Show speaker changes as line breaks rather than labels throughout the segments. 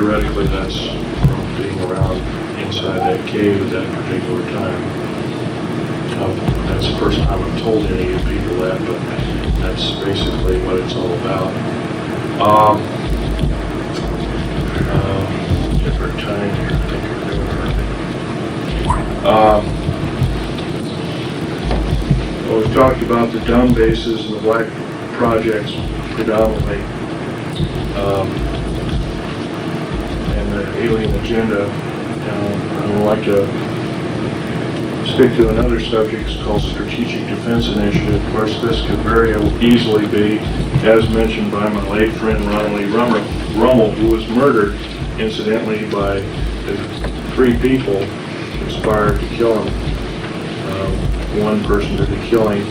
theoretically that's from being around inside that cave at that particular time. That's the first time I've told any of you people that, but that's basically what it's all about. Different time here, I think we're doing right. Well, we've talked about the dumb bases and the black projects predominantly, and the alien agenda. I would like to stick to another subject called Strategic Defense Initiative. Of course, this could very easily be, as mentioned by my late friend Ronald Lee Rummel, who was murdered, incidentally, by the three people who conspired to kill him. One person did the killing.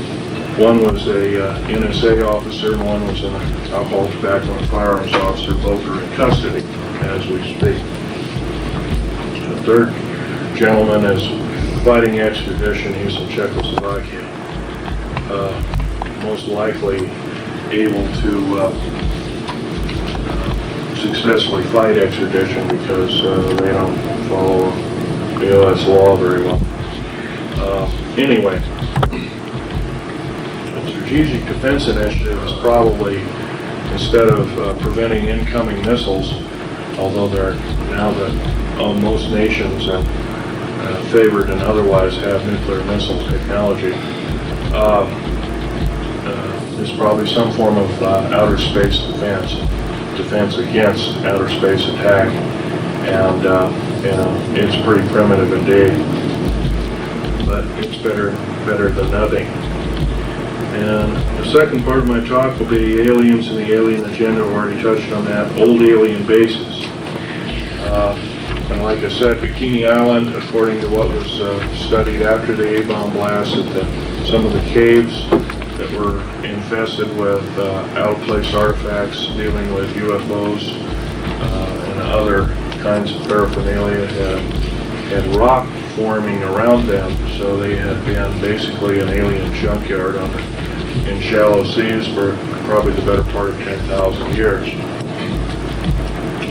One was a NSA officer, and one was an alcohol, tobacco, and firearms officer. Both are in custody as we speak. The third gentleman is fighting extradition. He's in Czechoslovakia. Most likely able to successfully fight extradition because they don't follow the U.S. law very well. Anyway, the Strategic Defense Initiative is probably, instead of preventing incoming missiles, although they're now that most nations are favored and otherwise have nuclear missile technology, is probably some form of outer space defense against outer space attack, and it's pretty primitive indeed, but it's better than nothing. And the second part of my talk will be aliens and the alien agenda. I've already touched on that. Old alien bases. And like I said, Bikini Island, according to what was studied after the A-bomb blast, some of the caves that were infested with out-of-place artifacts dealing with UFOs and other kinds of paraphernalia had rock forming around them, so they had been basically an alien junkyard in shallow seas for probably the better part of 10,000 years.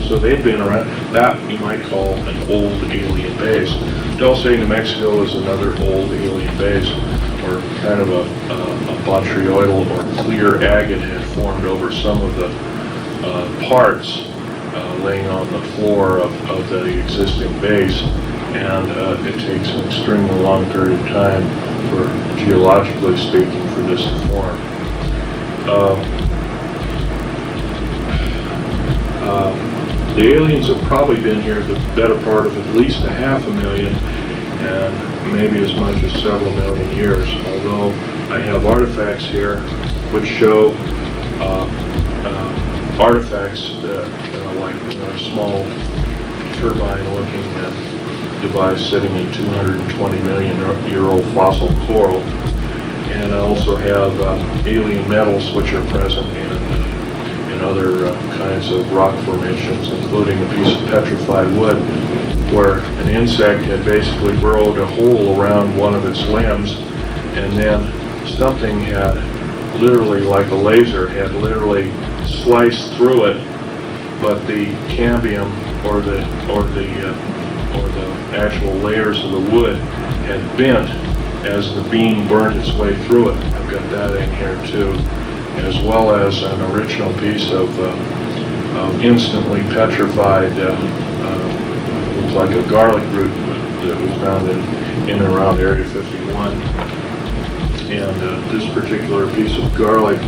So they've been around. That you might call an old alien base. Dulce, New Mexico is another old alien base, or kind of a botryoidal or clear agate had formed over some of the parts laying on the floor of the existing base, and it takes an extremely long period of time for, geologically speaking, for this to form. The aliens have probably been here the better part of at least 500,000 and maybe as much as several million years, although I have artifacts here which show artifacts like a small turbine-looking device sitting in 220 million year old fossil coral, and I also have alien metals which are present in other kinds of rock formations, including a piece of petrified wood where an insect had basically burrowed a hole around one of its limbs, and then something had literally, like a laser, had literally sliced through it, but the cambium or the actual layers of the wood had bent as the beam burned its way through it. I've got that in here too, as well as an original piece of instantly petrified, looks like a garlic root that was found in and around Area 51. And this particular piece of garlic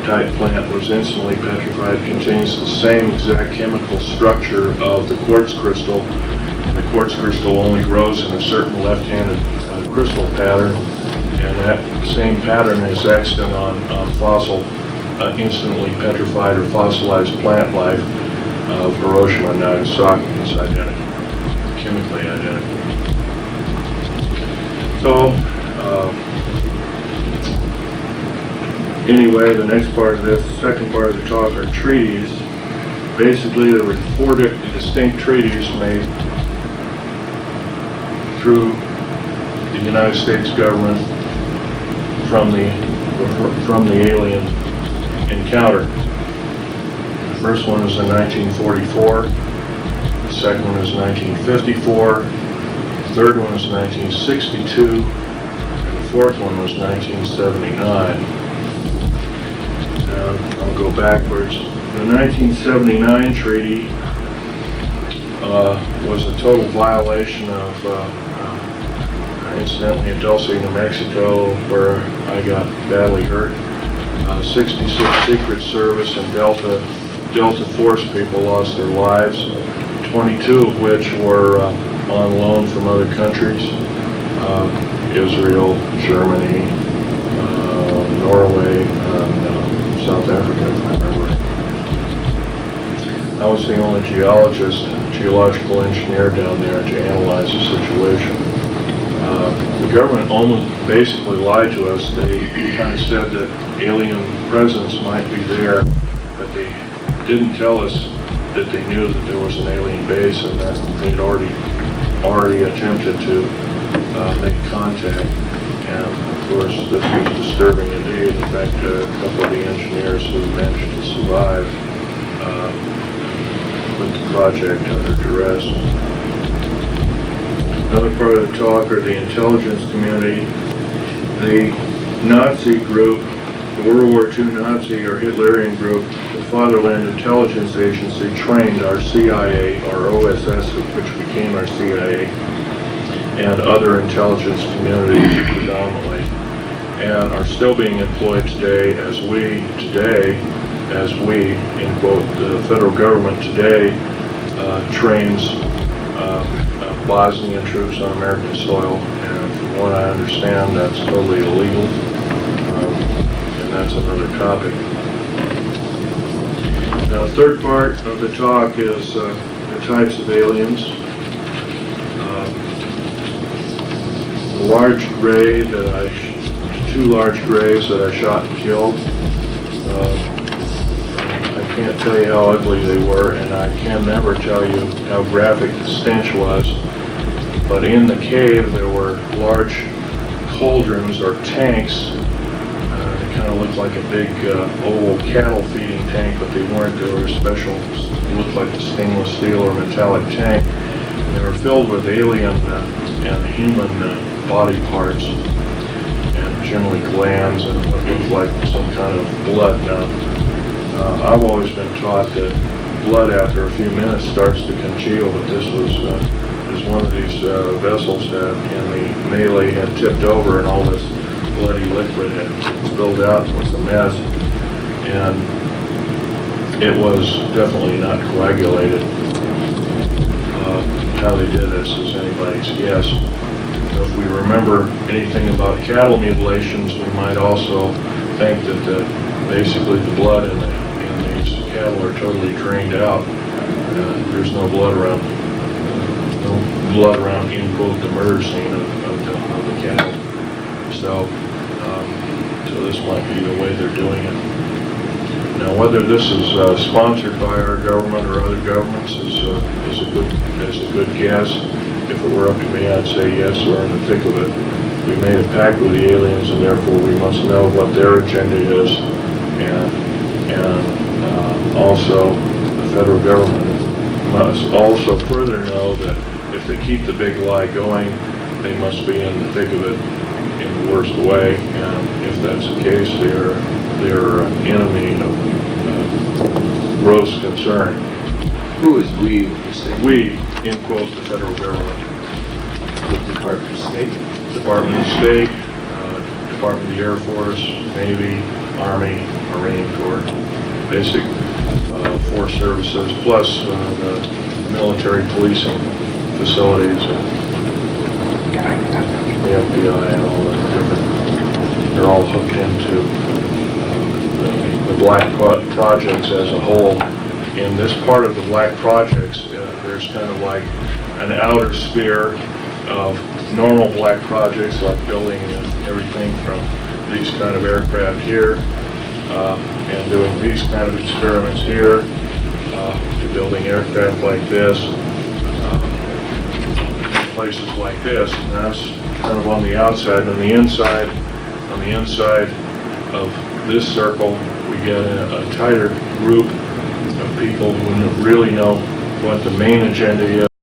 type plant was instantly petrified. It contains the same exact chemical structure of the quartz crystal, and the quartz crystal only grows in a certain left-handed crystal pattern, and that same pattern is extant on fossil, instantly petrified or fossilized plant life of Hiroshima and Nagasaki. It's identical, chemically identical. So, anyway, the next part of this, second part of the talk, are treaties. Basically, there were 4 distinct treaties made through the United States government from the alien encounter. The first one was in 1944, The second one is 1954. The third one is 1962. And the fourth one was 1979. I'll go backwards. The 1979 treaty was a total violation of, incidentally, in Dulce, New Mexico, where I got badly hurt. 66 Secret Service and Delta Force people lost their lives, 22 of which were on loan from other countries, Israel, Germany, Norway, and South Africa, if I remember. I was the only geological engineer down there to analyze the situation. The government almost basically lied to us. They kind of said that alien presence might be there, but they didn't tell us that they knew that there was an alien base and that they'd already attempted to make contact. And of course, this was disturbing indeed. In fact, a couple of the engineers who managed to survive put the project under duress. Another part of the talk are the intelligence community. The Nazi group, the World War II Nazi or Hitlerian group, the Fatherland Intelligence Agency, trained our CIA, our OSS, which became our CIA, and other intelligence communities predominantly, and are still being employed today as we, in quote, the federal government today trains Bosnian troops on American soil, and from what I understand, that's totally illegal, and that's another topic. Now, the third part of the talk is the types of aliens. The large gray two large grays that I shot and killed. I can't tell you how ugly they were, and I can never tell you how graphic the stench was. But in the cave, there were large cauldrons or tanks. They kind of looked like a big oval cattle feeding tank, but they weren't. They were special, looked like a stainless steel or metallic tank. And they were filled with alien and human body parts, and generally glands and what looked like some kind of blood. Now, I've always been taught that blood after a few minutes starts to congeal, but this was one of these vessels that in the melee had tipped over and all this bloody liquid had spilled out. It was a mess, and it was definitely not coagulated. How they did this is anybody's guess. So if we remember anything about cattle mutilations, we might also think that basically the blood in these cattle are totally drained out. There's no blood around. In quote, the murder scene of the cattle. So this might be the way they're doing it. Now, whether this is sponsored by our government or other governments is a good guess. If it were up to me, I'd say yes, we're in the thick of it. We made a pact with the aliens, and therefore we must know what their agenda is, and also the federal government must also further know that if they keep the big lie going, they must be in the thick of it in the worst way, and if that's the case, they're an enemy of gross concern.
Who is we, you say?
We, in quote, the federal government.
The Department of State?
Department of State, Department of the Air Force, Navy, Army, Marine Corps, basic force services, plus the military policing facilities, and the FBI and all the different, they're all hooked into the black projects as a whole. In this part of the black projects, there's kind of like an outer sphere of normal black projects, like building everything from these kind of aircraft here, and doing these kind of experiments here, to building aircraft like this, places like this. And that's kind of on the outside. And on the inside of this circle, we get a tighter group of people who really know what the main agenda is.